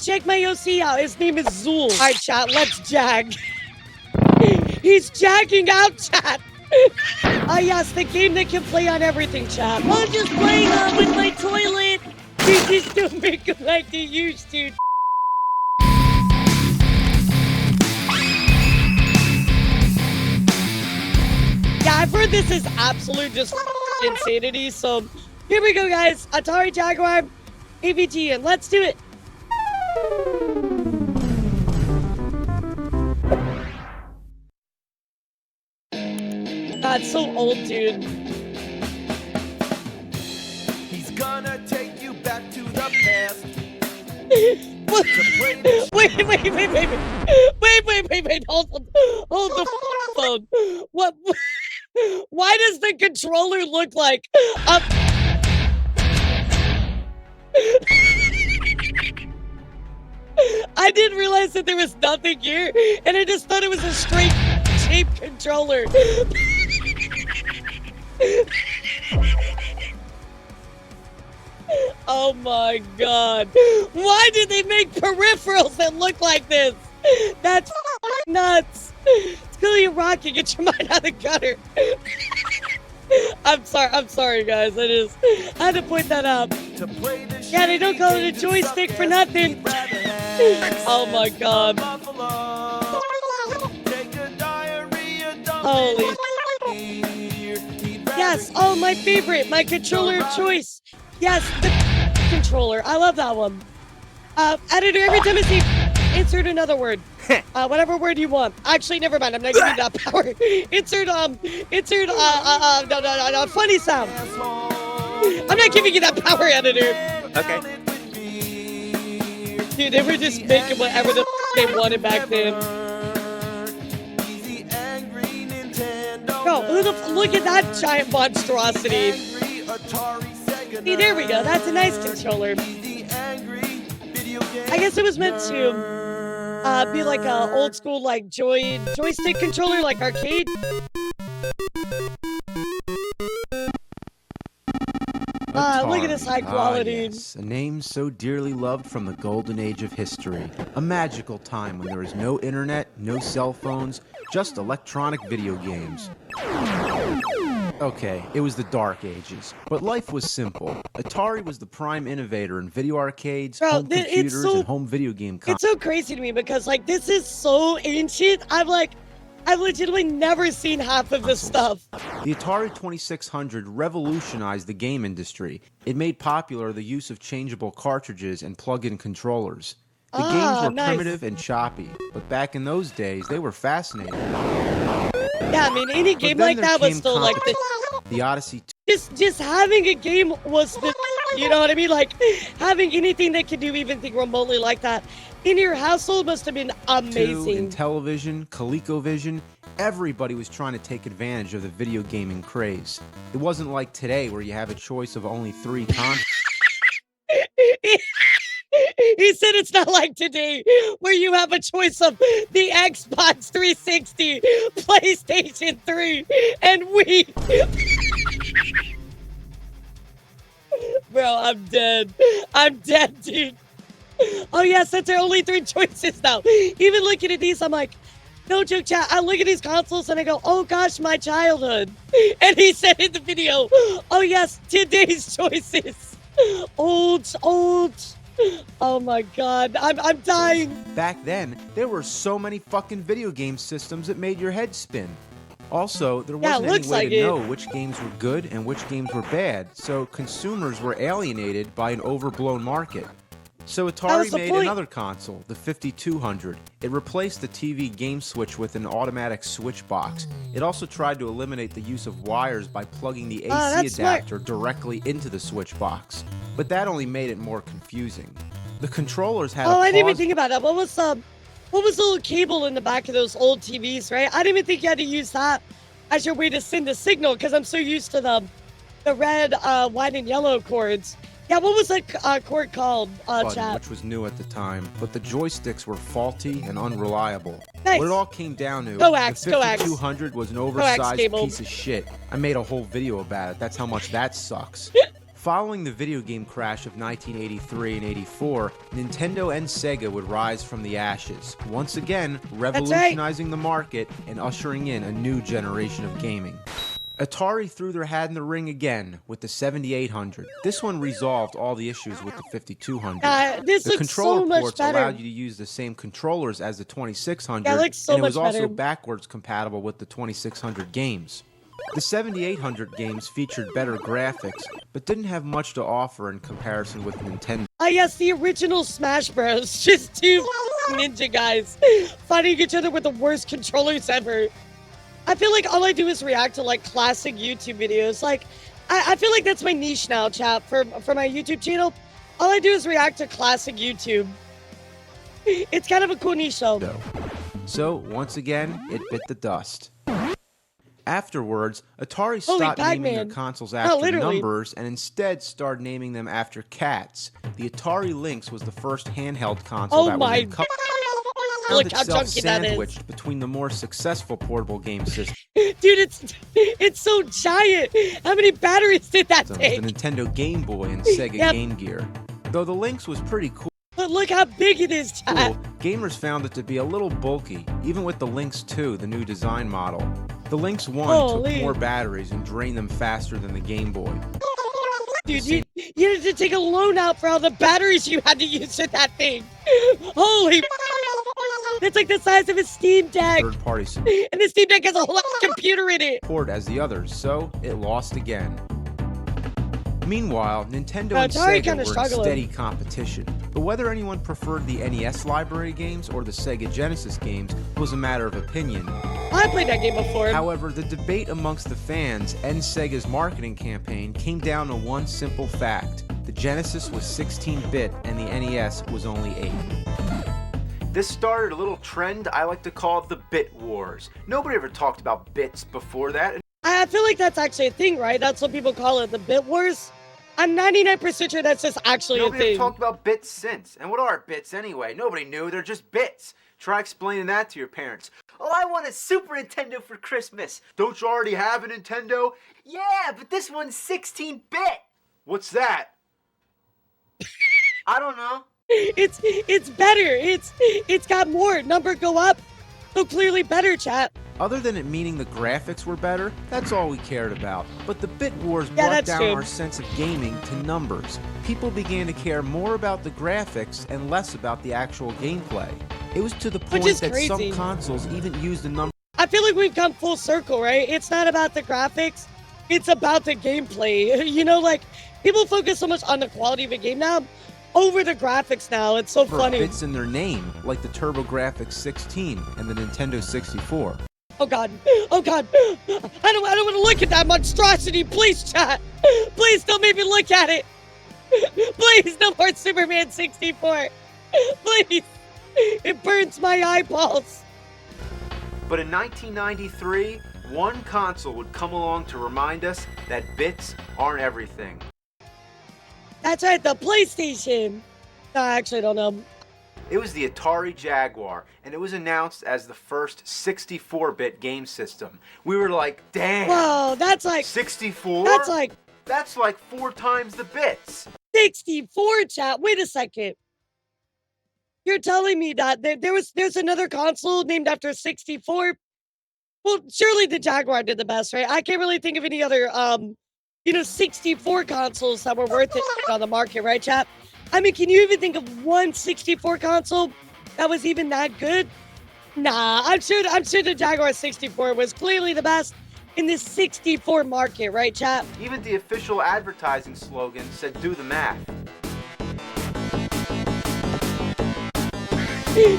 guys, check my OC out. His name is Zool. All right, chat, let's jag. He's jagging out, chat. Ah, yes, the game that can play on everything, chat. I'm just playing with my toilet. You just don't make it like they used to. Yeah, I've heard this is absolute just insanity, so here we go, guys. Atari Jaguar, AVGN, let's do it. God, so old, dude. He's gonna take you back to the past. Wait, hold the phone. What? Why does the controller look like a... I didn't realize that there was nothing here, and I just thought it was a straight shape controller. Oh my god. Why did they make peripherals that look like this? That's nuts. It's clearly a rocket. Get your mind out of the gutter. I'm sorry guys. I had to point that out. Yeah, they don't call it a joystick for nothing. Oh my god. Holy. Yes, oh, my favorite, my controller of choice. Yes, the controller. I love that one. Editor, every time I see, insert another word. Whatever word you want. Actually, never mind. I'm not giving you that power. Insert funny sound. I'm not giving you that power, editor. Okay. Dude, they were just making whatever the they wanted back then. Bro, look at that giant monstrosity. See, there we go. That's a nice controller. I guess it was meant to be like a old school like joystick controller, like arcade. Look at this high quality. Yes. A name so dearly loved from the golden age of history. A magical time when there was no internet, no cell phones, just electronic video games. Okay, it was the dark ages, but life was simple. Atari was the prime innovator in video arcades, home computers, and home video game consoles. It's so crazy to me because, like, this is so ancient. I've legitimately never seen half of this stuff. The Atari 2600 revolutionized the game industry. It made popular the use of changeable cartridges and plug-in controllers. The games were primitive and choppy, but back in those days, they were fascinating. Yeah, I mean, any game like that was still like the Odyssey. Just having a game was the, you know what I mean? Like, having anything that could do anything remotely like that in your household must have been amazing. In television, ColecoVision, everybody was trying to take advantage of the video gaming craze. It wasn't like today where you have a choice of only 3 consoles. He said it's not like today where you have a choice of the Xbox 360, PlayStation 3, and Wii. Bro, I'm dead. I'm dead, dude. Oh, yes, that's our only 3 choices now. Even looking at these, I'm like, no joke, chat. I look at these consoles and I go, oh, gosh, my childhood. And he said in the video, oh, yes, today's choices. Old. Oh my god, I'm dying. Back then, there were so many fucking video game systems that made your head spin. Also, there wasn't any way to know which games were good and which games were bad, so consumers were alienated by an overblown market. So Atari made another console, the 5200. It replaced the TV game switch with an automatic switch box. It also tried to eliminate the use of wires by plugging the AC adapter directly into the switch box. But that only made it more confusing. The controllers had I didn't even think about that. What was the little cable in the back of those old TVs, right? I didn't even think you had to use that as your way to send a signal because I'm so used to the red, white, and yellow cords. Yeah, what was that cord called, chat? Which was new at the time, but the joysticks were faulty and unreliable. Nice. What it all came down to, Coax, the 5200 was an oversized piece of shit. I made a whole video about it. That's how much that sucks. Following the video game crash of 1983 and 84, Nintendo and Sega would rise from the ashes, once again revolutionizing the market and ushering in a new generation of gaming. Atari threw their hat in the ring again with the 7800. This one resolved all the issues with the 5200. This the looks controller so much ports better. allowed you to use the same controllers as the 2600, Yeah, it looks so and it was much also better. backwards compatible with the 2600 games. The 7800 games featured better graphics, but didn't have much to offer in comparison with Nintendo. Yes, the original Smash Bros. Just two ninja guys fighting each other with the worst controllers ever. I feel like all I do is react to like classic YouTube videos. Like, I feel like that's my niche now, chat, for my YouTube channel. All I do is react to classic YouTube. It's kind of a cool niche though. So, once again, it bit the dust. Afterwards, Atari Holy stopped naming their Pac-Man. consoles No, after literally. numbers and instead started naming them after cats. The Atari Lynx was the first handheld console Oh that my was Look how itself chunky that is. sandwiched between the more successful portable game systems, Dude, it's so giant. How many batteries did that the take? Nintendo Game Boy and Sega Yep. Game Gear. Though the Lynx was pretty cool, But look how big it is, chat. gamers found it to be a little bulky, even with the Lynx 2, the new design model. The Lynx 1 Holy. took more batteries and drained them faster than the Game Boy. Dude, you had to take a loan out for all the batteries you had to use with that thing. Holy It's like the size of a Steam Deck. Third-party And the Steam Deck has a whole computer in it. support as the others, so it lost again. Meanwhile, Nintendo and Atari Sega kinda were in struggling. steady competition, but whether anyone preferred the NES library games or the Sega Genesis games was a matter of opinion. I played that game before. However, the debate amongst the fans and Sega's marketing campaign came down to one simple fact. The Genesis was 16-bit and the NES was only 8. This started a little trend I like to call the Bit Wars. Nobody ever talked about bits before that. I feel like that's actually a thing, right? That's what people call it, the Bit Wars. I'm 99% sure that's just actually a Nobody thing. ever talked about bits since. And what are bits anyway? Nobody knew. They're just bits. Try explaining that to your parents. Oh, I want a Super Nintendo for Christmas. Don't you already have a Nintendo? Yeah, but this one's 16-bit. What's that? I don't know. It's better. It's got more. Number go up. So clearly better, chat. Other than it meaning the graphics were better, that's all we cared about. But the Bit Wars Yeah, brought that's down true. our sense of gaming to numbers. People began to care more about the graphics and less about the actual gameplay. It was to the Which point is that some crazy. consoles even used the number. I feel like we've come full circle, right? It's not about the graphics. It's about the gameplay. You know, like, people focus so much on the quality of a game now over the graphics now. It's so for funny. bits in their name, like the TurboGrafx 16 and the Nintendo 64. Oh god. Oh god. I don't want to look at that monstrosity. Please, chat. Please don't make me look at it. Please, no more Superman 64. Please. It burns my eyeballs. But in 1993, one console would come along to remind us that bits aren't everything. That's right, the PlayStation. No, I actually don't know. It was the Atari Jaguar, and it was announced as the first 64-bit game system. We were like, damn, Whoa, that's like 64? That's like 4 times the bits. 64, chat. Wait a second. You're telling me that there's another console named after 64? Well, surely the Jaguar did the best, right? I can't really think of any other 64 consoles that were worth it on the market, right, chat? I mean, can you even think of one 64 console that was even that good? Nah, I'm sure the Jaguar 64 was clearly the best in the 64 market, right, chat? Even the official advertising slogan said, do the math.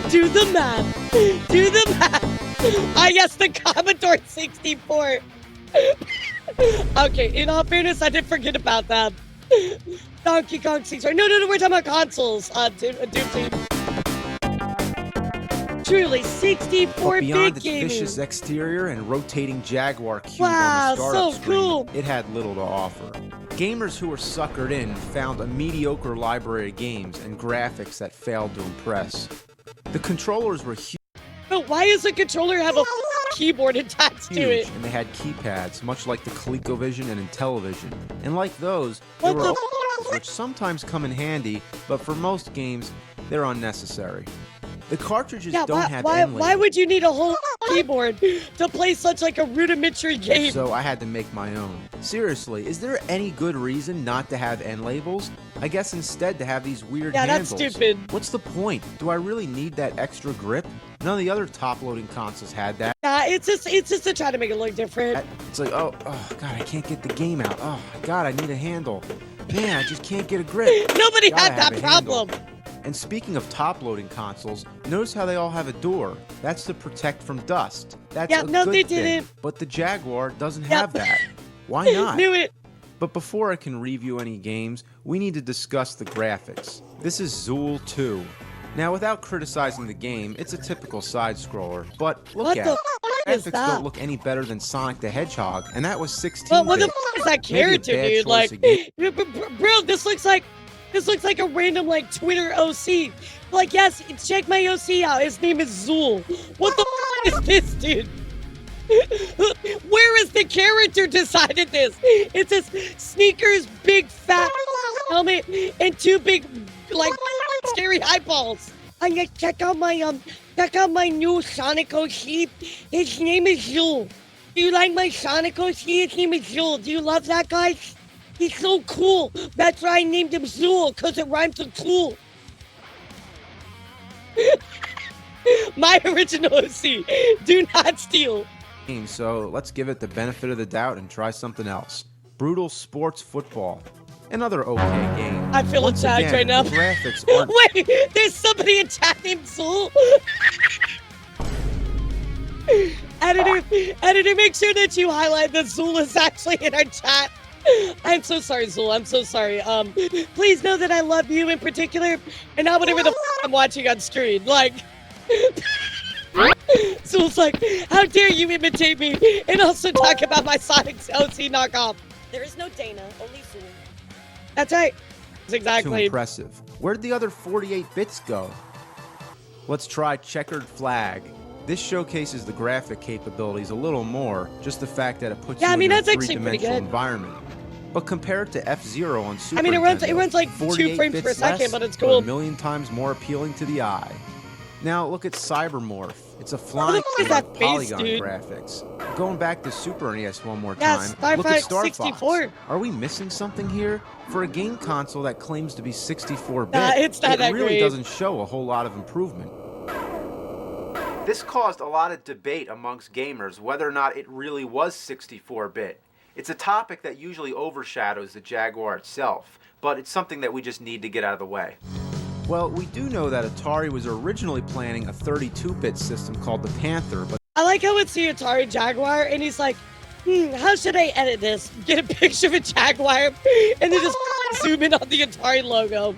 Do the math. Do the math. Ah, yes, the Commodore 64. Okay, in all fairness, I did forget about that. Donkey Kong 64. No, we're talking about consoles. Doom. Truly, 64 Beyond big its gaming. vicious exterior and rotating Jaguar cube Wow, on the startup so screen, cool. it had little to offer. Gamers who were suckered in found a mediocre library of games and graphics that failed to impress. The controllers were huge. But why does the controller have a keyboard attached to Huge, it. and they had keypads, much like the ColecoVision and Intellivision. And like those, there What were the options which sometimes come in handy, but for most games, they're unnecessary. The cartridges don't have end labels. Why would you need a whole keyboard to play such like a rudimentary game? So I had to make my own. Seriously, is there any good reason not to have end labels? I guess instead to have these weird handles. That's stupid. What's the point? Do I really need that extra grip? None of the other top-loading consoles had that. It's just to try to make it look different. It's like, oh God, I can't get the game out. Oh God, I need a handle. Man, I just can't get a grip. Nobody Gotta had have that a handle. problem. And speaking of top-loading consoles, notice how they all have a door. That's to protect from dust. That's a no, good they thing. didn't. But the Jaguar doesn't have that. Why not? Knew it. But before I can review any games, we need to discuss the graphics. This is Zool 2. Now, without criticizing the game, it's a typical side-scroller, but look What at the it. f is Graphics that? don't look any better than Sonic the Hedgehog, and that was 16-bit. But what the f is that character, Maybe a bad dude? choice Like, bro, this looks like a random like Twitter OC. Like, yes, check my OC out. His name is Zool. What the f is this, dude? Where is the character decided this? It says sneakers, big fat helmet, and two big like scary eyeballs. I'm gonna check out my new Sonic OC. His name is Zool. Do you like my Sonic OC? His name is Zool. Do you love that, guys? He's so cool. That's why I named him Zool, because it rhymes with cool. My original OC. Do not steal. So let's give it the benefit of the doubt and try something else. Brutal Sports Football. Another okay game. I feel Once attacked again, right now. The graphics aren't... Wait, there's somebody in chat named Zool. Editor, make sure that you highlight that Zool is actually in our chat. I'm so sorry, Zool. I'm so sorry. Please know that I love you in particular, and not whatever the f I'm watching on screen. Like, Zool's like, how dare you imitate me and also talk about my Sonic OC knockoff? There is no Dana, only Zool. That's right. That's Too exactly. impressive. Where'd the other 48 bits go? Let's try Checkered Flag. This showcases the graphic capabilities a little more, just the fact that it puts you in a that's actually pretty three-dimensional good. environment. But compared to F-Zero on Super It Nintendo, runs like 48 2 frames per bits second, less, but it's but cool. a million times more appealing to the eye. Now look at Cybermorph. It's a What flying the f is that face, polygon dude? graphics. Going back to Super NES one more Yeah, time, Star look at Fox Star 64. Fox. Are we missing something here? For a game console that claims to be 64-bit, Nah, it's not it that really great. doesn't show a whole lot of improvement. This caused a lot of debate amongst gamers whether or not it really was 64-bit. It's a topic that usually overshadows the Jaguar itself, but it's something that we just need to get out of the way. Well, we do know that Atari was originally planning a 32-bit system called the Panther, but I like how it's the Atari Jaguar, and he's like, how should I edit this? Get a picture of a Jaguar, and then just zoom in on the Atari logo.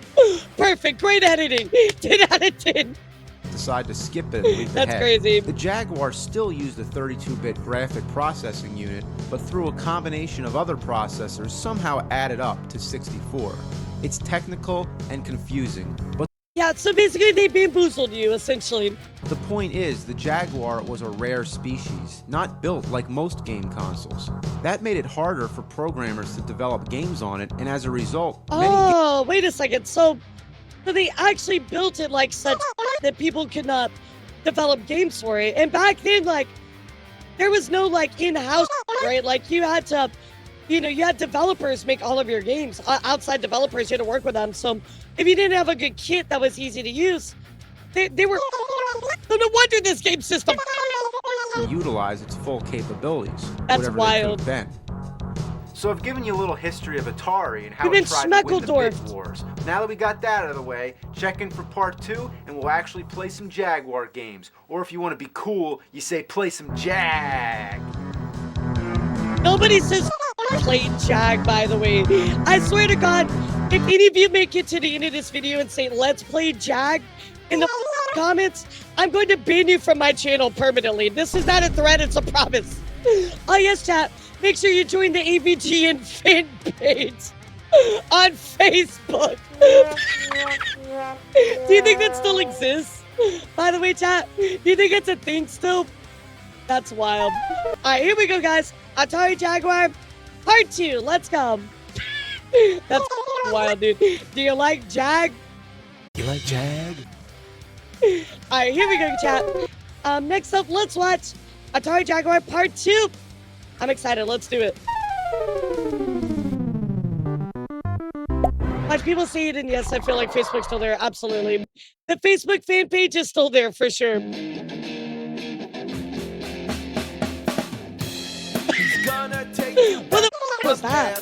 Perfect, great editing. 10 out of 10. decided to skip it and leap That's ahead. crazy. The Jaguar still used a 32-bit graphic processing unit, but through a combination of other processors somehow added up to 64. It's technical and confusing, but Yeah, so basically they bamboozled you, essentially. the point is, the Jaguar was a rare species, not built like most game consoles. That made it harder for programmers to develop games on it, and as a result, Oh, wait a second. So they actually built it like such that people could not develop games for it. And back then, like, there was no, like, in-house, right? Like, you had to, you had developers make all of your games. Outside developers, you had to work with them. So if you didn't have a good kit that was easy to use, they were... So no wonder this game system... to utilize its full capabilities, That's whatever wild. they could have been. So I've given you a little history of Atari and how You've it been tried to win the bit schmeckledorfed. wars. Now that we got that out of the way, check in for part 2 and we'll actually play some Jaguar games. Or if you want to be cool, you say play some Jag. Nobody says play Jag, by the way. I swear to God, if any of you make it to the end of this video and say let's play Jag in the comments, I'm going to ban you from my channel permanently. This is not a threat, it's a promise. Oh yes, chat. Make sure you join the AVGN fan page on Facebook. Do you think that still exists? By the way, chat, do you think it's a thing still? That's wild. All right, here we go, guys. Atari Jaguar, part 2. Let's go. That's wild, dude. Do you like Jag? You like Jag? All right, here we go, chat. Next up, let's watch Atari Jaguar Part 2. I'm excited. Let's do it. Watch people see it, and yes, I feel like Facebook's still there. Absolutely. The Facebook fan page is still there for sure. What the was that?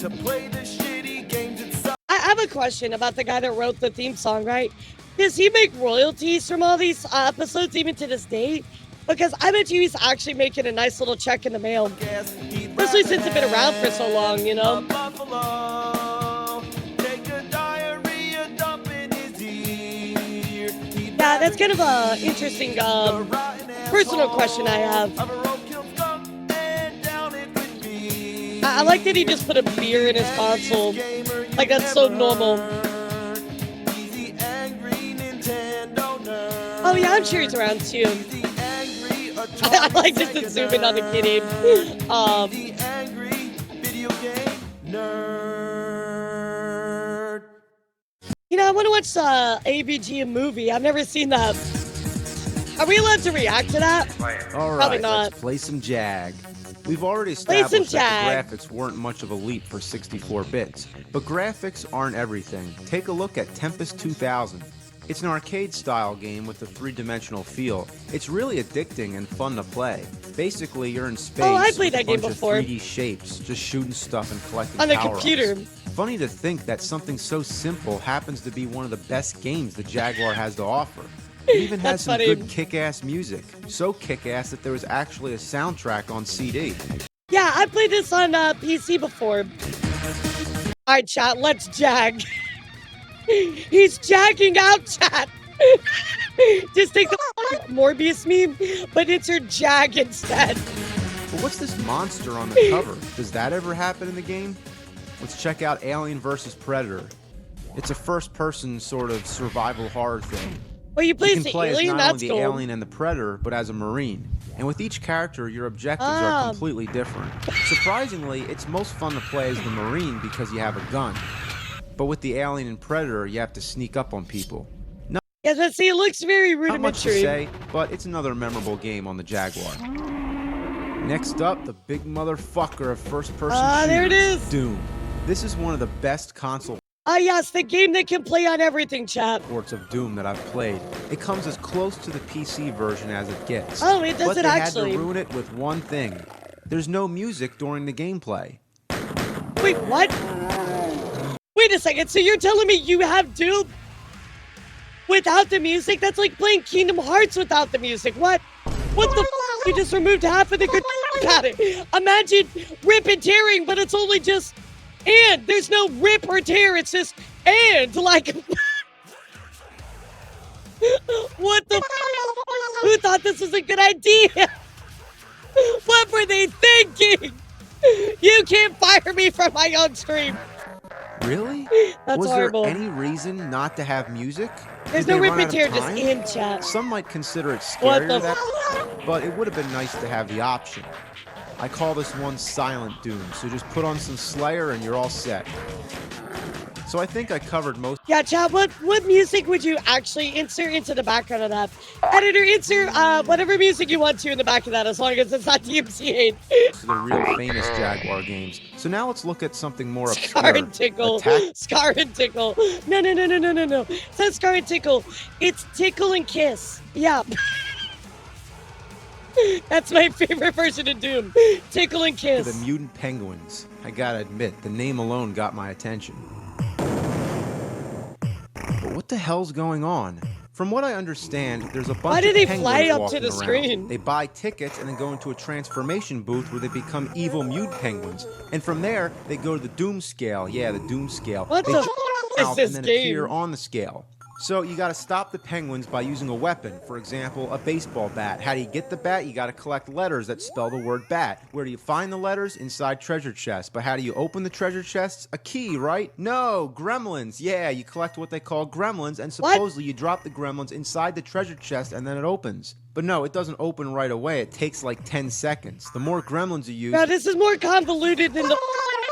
To play the shitty games inside. I have a question about the guy that wrote the theme song, right? Does he make royalties from all these episodes even to this day? Because I bet you he's actually making a nice little check in the mail. Especially since it's been around for so long, you know? Yeah, that's kind of a interesting personal question I have. I like that he just put a beer in his console. Like, that's so normal. Oh yeah, I'm sure he's around too. I like just to zoom in on the kitty. You know, I want to watch the AVGN movie. I've never seen that. Are we allowed to react to that? All right, Probably not. let's play some Jag. We've already established that Jag. the graphics weren't much of a leap for 64 bits, but graphics aren't everything. Take a look at Tempest 2000. It's an arcade-style game with a three-dimensional feel. It's really addicting and fun to play. Basically, you're in space I played with that a game bunch before. of 3D shapes, just shooting stuff and collecting On the power-ups. computer. Funny to think that something so simple happens to be one of the best games the Jaguar has to offer. It even has some funny. good kick-ass music. So kick-ass that there was actually a soundtrack on CD. Yeah, I played this on PC before. All right, chat, let's Jag. He's jagging out, chat. Just take the Morbius meme, but it's her Jag instead. But what's this monster on the cover? Does that ever happen in the game? Let's check out Alien vs. Predator. It's a first-person sort of survival horror thing. Well, you play You as can the play as alien? not only That's the cool. alien and the predator, but as a marine. And with each character, your objectives are completely different. Surprisingly, it's most fun to play as the marine because you have a gun. But with the alien and predator, you have to sneak up on people. Yeah, see, it looks very Not much to rudimentary. say, but it's another memorable game on the Jaguar. Next up, the big motherfucker of first-person shooters, there it is. Doom. This is one of the best console Yes, the game that can play on everything, chat. ports of Doom that I've played. It comes as close to the PC version as it gets. Oh, it does but it they actually. had to ruin it with one thing. There's no music during the gameplay. Wait, what? Wait a second, so you're telling me you have Doom without the music? That's like playing Kingdom Hearts without the music. What? What the f? You just removed half of the good about it. Imagine rip and tearing, but it's only just and. There's no rip or tear, it's just and. Like, what the f? Who thought this was a good idea? What were they thinking? You can't fire me from my own stream. Really? That's Was horrible. there any reason not to have music? There's Did no they rip run and out tear, of just time? in chat. Some might consider it What scarier the that, but it would have been nice to have the option. I call this one Silent Doom, so just put on some Slayer and you're all set. So I think I covered most Yeah, chat, what music would you actually insert into the background of that? Editor, insert whatever music you want to in the back of that, as long as it's not DMC8. of the real famous Jaguar games. So now let's look at something more Scar obscure. and Tickle. Attack Scar and Tickle. No. It's not Scar and Tickle. It's Tickle and Kiss. Yeah. That's my favorite version of Doom. Tickle and for Kiss. the Mutant Penguins. I gotta admit, the name alone got my attention. But what the hell's going on? From what I understand, there's a bunch Why do of they penguins fly up to walking the around. screen? They buy tickets and then go into a transformation booth where they become evil mutant penguins. And from there, they go to the Doom scale. Yeah, the Doom scale. What they the jump f is out this and then game? appear on the scale. So you got to stop the penguins by using a weapon, for example, a baseball bat. How do you get the bat? You got to collect letters that spell the word bat. Where do you find the letters? Inside treasure chests. But how do you open the treasure chests? A key, right? No, gremlins. Yeah, you collect what they call gremlins, and supposedly you drop the gremlins inside the treasure chest and then it opens. But no, it doesn't open right away. It takes like 10 seconds. The more gremlins you use... Now, this is more convoluted than the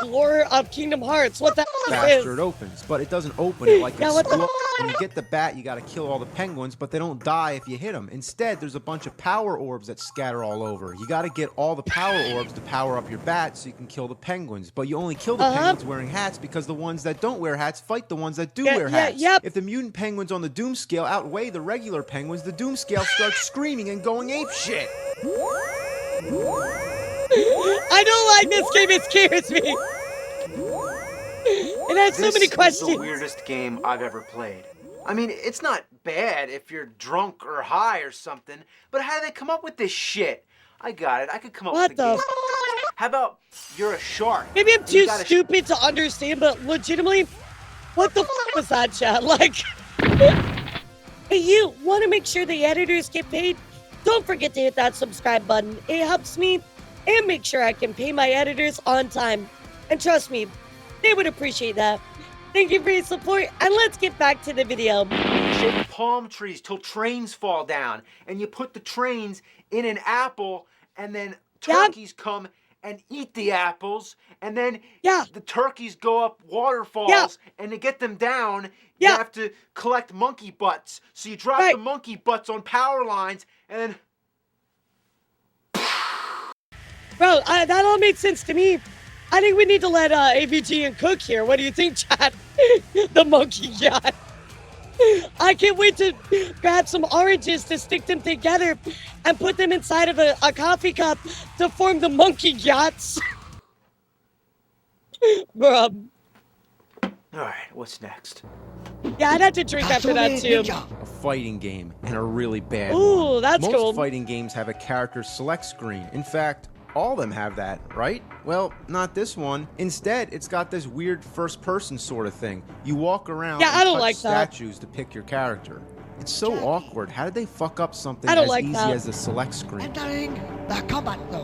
lore of Kingdom Hearts. What the faster is? It opens, but it doesn't open it like Yeah, explode. When you get the bat, you gotta kill all the penguins, but they don't die if you hit them. Instead, there's a bunch of power orbs that scatter all over. You gotta get all the power orbs to power up your bat so you can kill the penguins. But you only kill the penguins wearing hats because the ones that don't wear hats fight the ones that do wear hats. If the mutant penguins on the Doom scale outweigh the regular penguins, the Doom scale starts screaming and going apeshit. I don't like this game. It scares me. It has so many questions. This is the weirdest game I've ever played. I mean, it's not bad if you're drunk or high or something, but how do they come up with this shit? I got it. I could come up with a game. How about you're a shark? Maybe I'm too stupid to understand, but legitimately, what the was that, chat? Like, hey, you want to make sure the editors get paid? Don't forget to hit that subscribe button. It helps me and make sure I can pay my editors on time. And trust me, they would appreciate that. Thank you for your support, and let's get back to the video. Shake palm trees till trains fall down, and you put the trains in an apple, and then turkeys come and eat the apples, and then the turkeys go up waterfalls, and to get them down, you have to collect monkey butts. So you drop the monkey butts on power lines, and then... Bro, that all makes sense to me. I think we need to let AVGN cook here. What do you think, Chad? The monkey yacht. I can't wait to grab some oranges to stick them together and put them inside of a coffee cup to form the monkey yachts. Bro. Alright, what's next? Yeah, I'd have to drink after that, too. A fighting game, and a really bad one. Ooh, that's cool. Most fighting games have a character select screen. In fact, all of them have that, right? Well, not this one. Instead, it's got this weird first-person sort of thing. You walk around and touch statues to pick your character. It's so awkward. How did they fuck up something as easy as the select screen?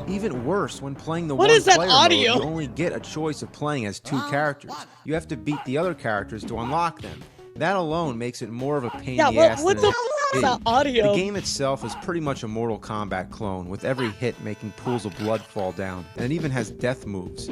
Even worse, when playing the one-player mode, you only get a choice of playing as 2 characters. You have to beat the other characters to unlock them. That alone makes it more of a pain in the ass than that audio? The game itself is pretty much a Mortal Kombat clone, with every hit making pools of blood fall down, and it even has death moves.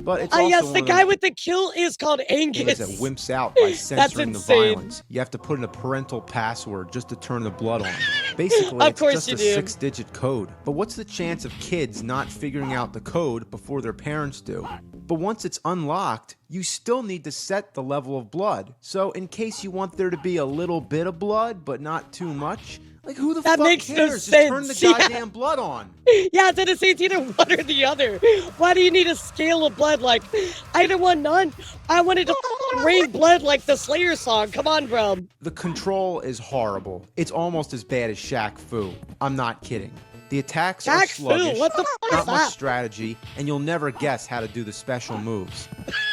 But it's also yes, the guy with the kill is called Angus. That wimps out by censoring the violence. You have to put in a parental password just to turn the blood on. Basically, it's just a 6-digit code. But what's the chance of kids not figuring out the code before their parents do? But once it's unlocked, you still need to set the level of blood. So in case you want there to be a little bit of blood, but not too much, like who the fuck cares? Just turn the goddamn blood on. Yeah, it's either one or the other. Why do you need a scale of blood? Like, I didn't want none. I wanted to rain blood like the Slayer song. Come on, bro. The control is horrible. It's almost as bad as Shaq Fu. I'm not kidding. The attacks are sluggish, not much strategy, and you'll never guess how to do the special moves.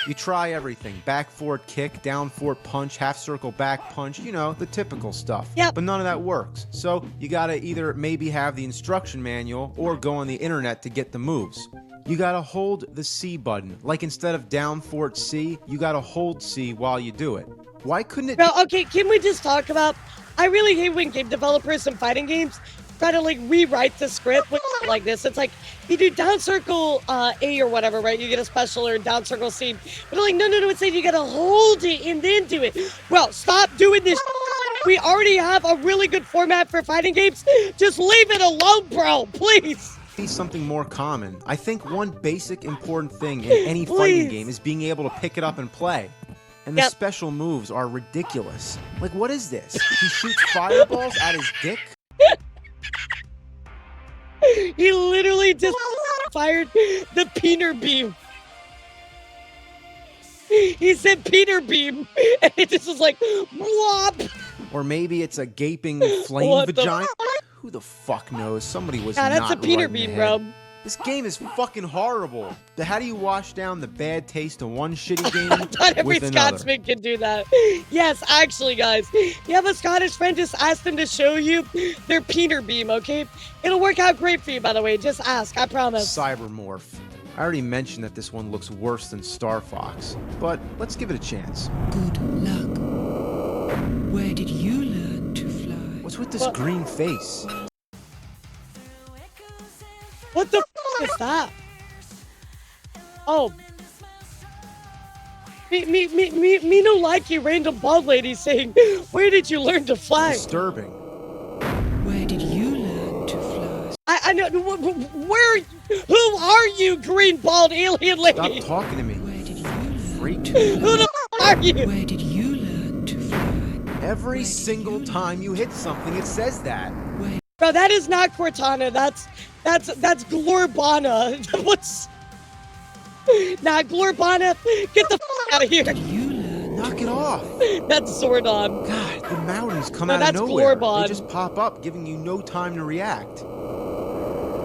You try everything. Back forward kick, down forward punch, half circle back punch, you know, the typical stuff. Yep. But none of that works. So you gotta either maybe have the instruction manual or go on the internet to get the moves. You gotta hold the C button. Like instead of down forward C, you gotta hold C while you do it. Why couldn't it... Bro, okay, can we just talk about... I really hate when game developers in fighting games try to like rewrite the script like this. It's like you do down circle A or whatever, right? You get a special, or down circle C. But like, no, it's like you gotta hold it and then do it. Well, stop doing this. We already have a really good format for fighting games. Just leave it alone, bro, please. Something more common. I think one basic important thing in any fighting game is being able to pick it up and play. And the special moves are ridiculous. Like, what is this? He shoots fireballs at his dick? He literally just fired the Peter beam. He said Peter beam, and it just was like, whop. Or maybe it's a gaping flame vagina? Who the fuck knows? Somebody was not that's a Peter right beam, bro. This game is fucking horrible. How do you wash down the bad taste of one shitty game Not every with another? Scotsman can do that. Yes, actually, guys. You have a Scottish friend, just ask them to show you their peener beam, okay? It'll work out great for you, by the way. Just ask, I promise. Cybermorph. I already mentioned that this one looks worse than Star Fox, but let's give it a chance. Good luck. Where did you learn to fly? What's with this green face? What the is that? Oh. Me no like you random bald lady saying, where did you learn to fly? Disturbing. Where did you learn to fly? I know, where, who are you, green bald alien lady? Stop talking to me. Where did you learn? Freak. Who the are you? Where did you learn to fly? Every single time you hit something, it says that. Bro, that is not Cortana. That's Glorbana. What's? Nah, Glorbana, get the out of here. Knock it off. That's Zordon. God, the mountains come No, out of that's nowhere. Glorbon. They just pop up, giving you no time to react.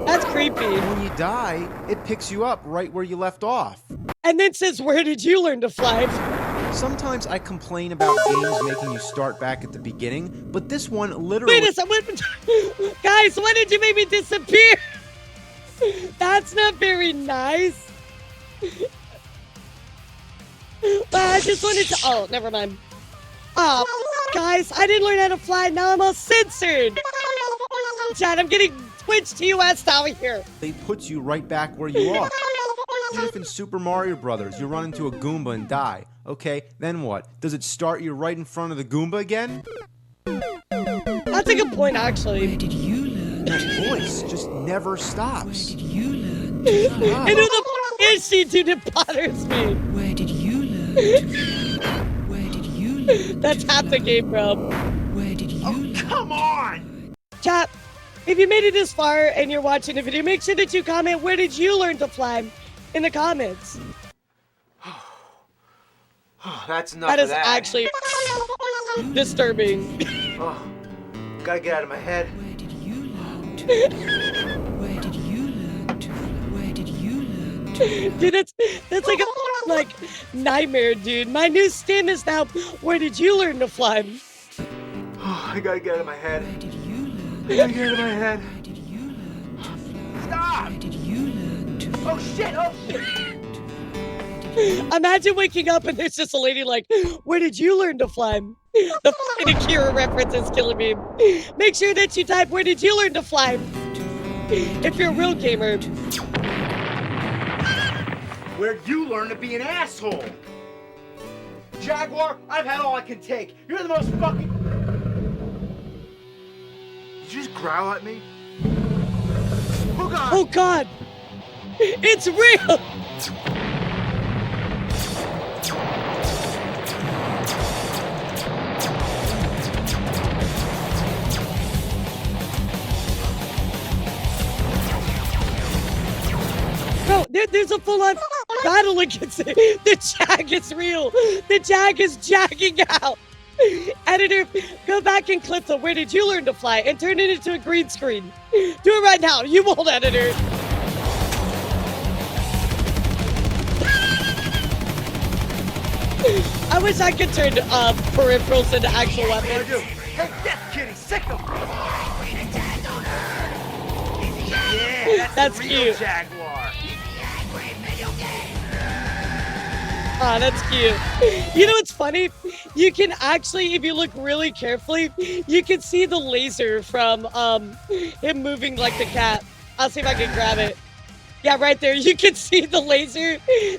That's creepy. And when you die, it picks you up right where you left off. And then says, where did you learn to fly? Sometimes I complain about games making you start back at the beginning, but this one literally... Wait a second. Guys, why did you make me disappear? That's not very nice. I just wanted to... Oh, never mind. Oh, guys, I didn't learn how to fly. Now I'm all censored. Chad, I'm getting Twitch TOS out here. They put you right back where you are. If in Super Mario Brothers you run into a Goomba and die, okay, then what? Does it start you right in front of the Goomba again? That's a good point, actually. Where did you learn? That voice just never stops. Where did you learn to fly? And who the is she, dude? It bothers me. Where did you learn to fly? Where did you learn That's to half the fly? game, bro. Where did you learn? Come on! Chat, if you made it this far and you're watching the video, make sure that you comment, where did you learn to fly? In the comments. That's enough That of is that. actually disturbing. Oh, gotta get out of my head. Where did you learn to fly? Where did you learn to fly? Where did you learn to fly? Dude, that's like a nightmare, dude. My new stim is now, where did you learn to fly? Oh, I gotta get out of my head. Where did you learn? I gotta get out of my head. Where did you learn to fly? Stop! Where did you learn to fly? Oh shit! Oh shit! Imagine waking up and there's just a lady like, where did you learn to fly? The fucking Akira reference is killing me. Make sure that you type, where did you learn to fly? If you're a real gamer. Where'd you learn to be an asshole? Jaguar, I've had all I can take. You're the most fucking... Did you just growl at me? Oh god! Oh god! It's real! Bro, there's a full-on battle against it. The Jag is real. The Jag is jagging out. Editor, go back and clip the where did you learn to fly and turn it into a green screen. Do it right now. You won't, editor. I wish I could turn peripherals into actual What do I weapons. do? Hey, death kitty, sick them! Yeah, That's the real cute. Jaguar. Ah, that's cute. You know what's funny? You can actually, if you look really carefully, you can see the laser from him moving like the cat. I'll see if I can grab it. Yeah, right there. You can see the laser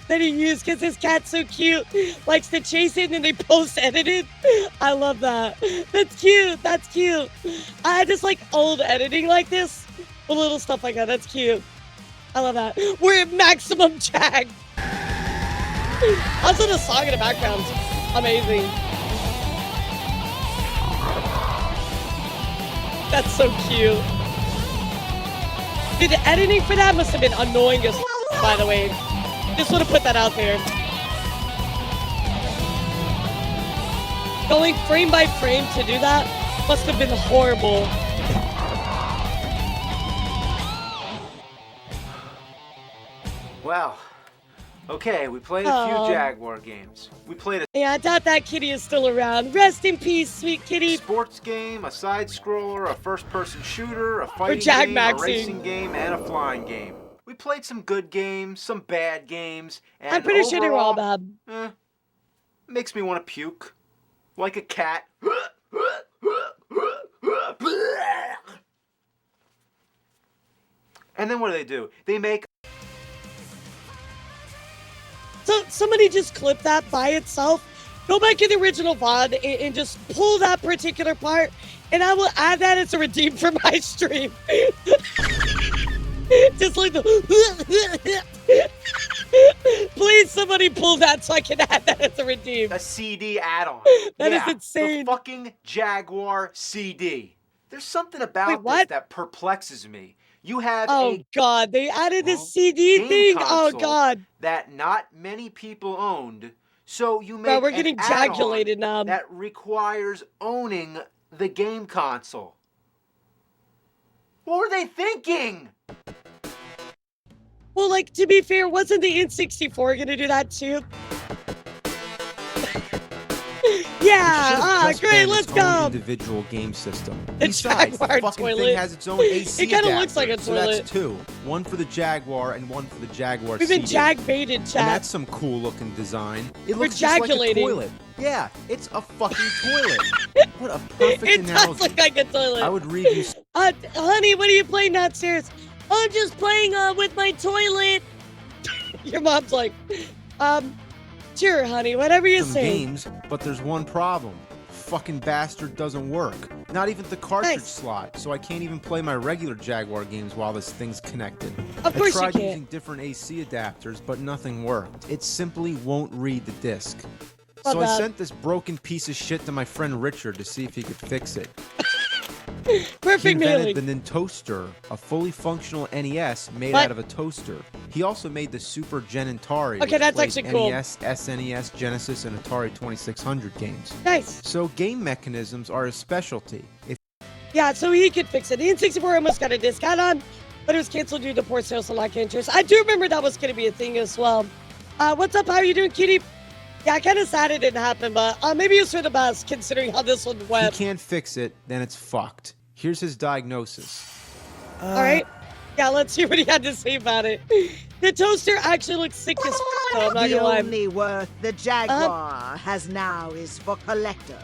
that he used because his cat's so cute. Likes to chase it and then they post-edit it. I love that. That's cute. That's cute. I just like old editing like this. The little stuff like that. That's cute. I love that. We're at maximum Jag. Also, the song in the background's amazing. That's so cute. Dude, the editing for that must have been annoying as by the way. Just want to put that out there. Going frame by frame to do that must have been horrible. Well, okay, we played a few Jaguar games. We played a I doubt that kitty is still around. Rest in peace, sweet kitty. sports game, a side-scroller, a first-person shooter, a fighting game, a racing game, and a flying game. We played some good games, some bad games, and I'm pretty sure they were all overall, bad. makes me want to puke. Like a cat. And then what do? They make... So somebody just clip that by itself. Go back in the original VOD and just pull that particular part, and I will add that as a redeem for my stream. Just like the... Please, somebody pull that so I can add that as a redeem. A CD add-on. That is insane. The fucking Jaguar CD. There's something about this what? that perplexes me. You have God, they added this CD thing? Oh, God. That not many people owned, so you make Bro, we're getting jagulated now. That requires owning the game console. What were they thinking? Well, like, to be fair, wasn't the N64 gonna do that too? Yeah, great, let's go. Individual game system. The Besides, Jaguar the fucking toilet. thing has its own AC It kind of adapter, looks like a so toilet. that's two. One for the Jaguar and one for the Jaguar We've CD. been jag-baited, chat. And that's some cool looking design. It We're looks just like a jagulating. toilet. Yeah, it's a fucking toilet. What a perfect It analogy. does look like a toilet. I would read you. Honey, what are you playing downstairs? I'm just playing with my toilet. Your mom's like, sure, honey, whatever you some say. games, but there's one problem. Fucking bastard doesn't work. Not even the cartridge Nice. slot, so I can't even play my regular Jaguar games while this thing's connected. Of course you I tried can't. using different AC adapters, but nothing worked. It simply won't read the disc. So I sent this broken piece of shit to my friend Richard to see if he could fix it. He Perfect invented mailing. the Nintoaster, a fully functional NES made What? out of a toaster. He also made the Super Gen Atari. Okay, which that's played actually cool. NES, SNES, Genesis, and Atari 2600 games. Nice. So game mechanisms are his specialty. If Yeah, so he could fix it. The N64 almost got a disc on, but it was canceled due to poor sales and lack of interest. I do remember that was going to be a thing as well. What's up? How are you doing, kitty? Yeah, kind of sad it didn't happen, but maybe it's for the best considering how this one he went. can't fix it, then it's fucked. Here's his diagnosis. All right. Yeah, let's see what he had to say about it. The toaster actually looks sick as f***, though, I'm not The gonna lie. only worth the Jaguar has now is for collector.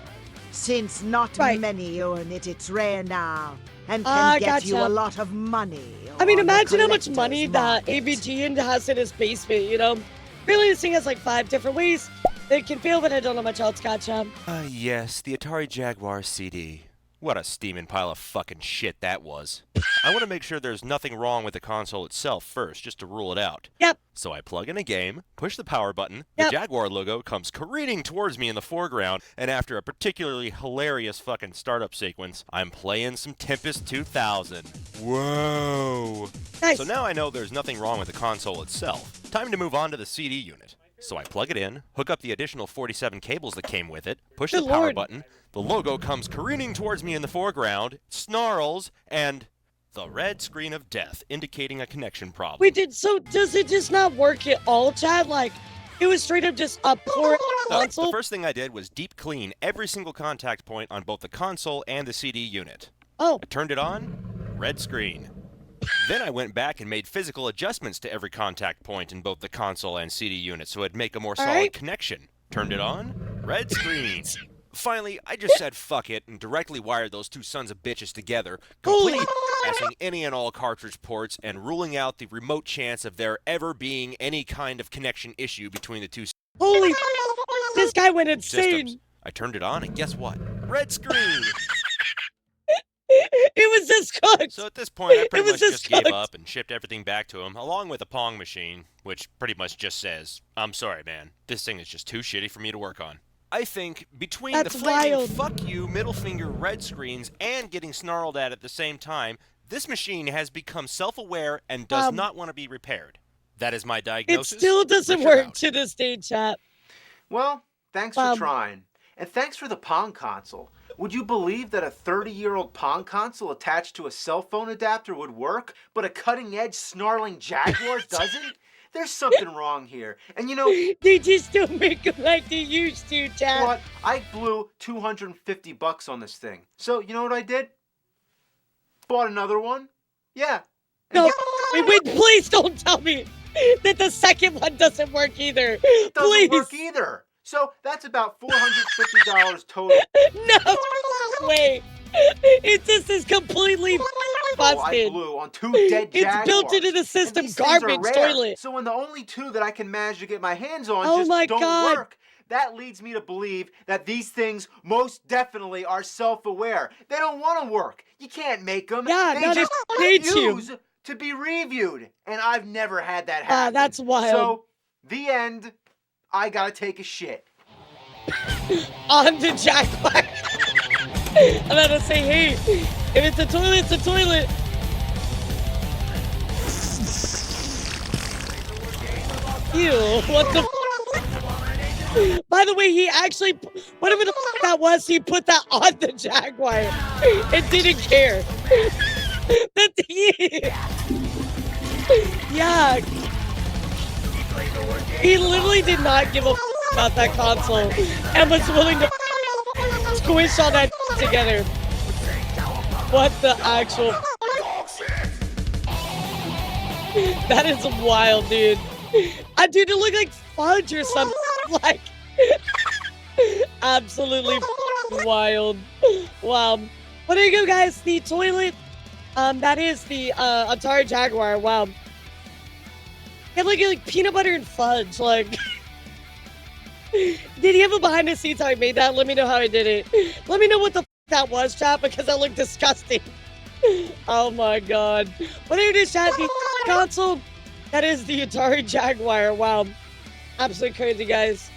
Since not many own it, it's rare now and can get you a lot of money. I mean, on the imagine how much collector's money that market. AVGN has in his basement, you know? Really, this thing has like 5 different ways that it can fail, but I don't know much else, gotcha. Yes, the Atari Jaguar CD. What a steaming pile of fucking shit that was. I want to make sure there's nothing wrong with the console itself first, just to rule it out. Yep. So I plug in a game, push the power button, the Jaguar logo comes careening towards me in the foreground, and after a particularly hilarious fucking startup sequence, I'm playing some Tempest 2000. Whoa! Nice. So now I know there's nothing wrong with the console itself. Time to move on to the CD unit. So I plug it in, hook up the additional 47 cables that came with it, push the power button, the logo comes careening towards me in the foreground, snarls, and the red screen of death, indicating a connection problem. Wait, so does it just not work at all, Chad? Like, it was straight up just a poor console? The first thing I did was deep clean every single contact point on both the console and the CD unit. Oh. I turned it on, red screen. Then I went back and made physical adjustments to every contact point in both the console and CD unit so it'd make a more solid connection. Turned it on, red screen. Finally, I just said fuck it and directly wired those two sons of bitches together, completely passing any and all cartridge ports and ruling out the remote chance of there ever being any kind of connection issue between the two Holy this guy went insane. systems. I turned it on and guess what? Red screen! It was just cooked. So at this point, I pretty was much just just gave cooked. up and shipped everything back to him, along with a Pong machine, which pretty much just says, I'm sorry, man. This thing is just too shitty for me to work on. I think between That's the flaming wild. fuck you, middle finger red screens, and getting snarled at the same time, this machine has become self-aware and does not want to be repaired. That is my It diagnosis. still doesn't Richard work out. to this day, chat. Well, thanks for trying. And thanks for the Pong console. Would you believe that a 30-year-old Pong console attached to a cell phone adapter would work, but a cutting-edge snarling Jaguar doesn't? There's something wrong here. And you know... They just don't make them like they used to, Chad. What? I blew $250 on this thing. So, you know what I did? Bought another one. Yeah. No, wait, please don't tell me that the second one doesn't work either. It doesn't please. work either. So that's about $450 total. No way. This is completely busted. I blew on 2 dead Jaguars. It's built into the system, garbage toilet. So when the only 2 that I can manage to get my hands on don't work, that leads me to believe that these things most definitely are self-aware. They don't want to work. You can't make them. Yeah, they just refuse to be reviewed. And I've never had that happen. That's wild. So, the end, I gotta take a shit. On the Jaguar. I'm about to say, hey, if it's a toilet, it's a toilet. Ew, what the By the way, he actually, whatever the that was, he put that on the Jaguar and didn't care. Yeah. He literally did not give a about that console and was willing to squish all that together. What the actual... That is wild, dude. Dude, it looked like fudge or something. Like, absolutely wild. Wow. Well, there you go, guys. The toilet. That is the Atari Jaguar. Wow. It looked like peanut butter and fudge. Like, did he have a behind the scenes how he made that? Let me know how he did it. Let me know what the that was, chat, because that looked disgusting. Oh my god. Well, there it is, chat. The console. That is the Atari Jaguar. Wow. Absolutely crazy, guys.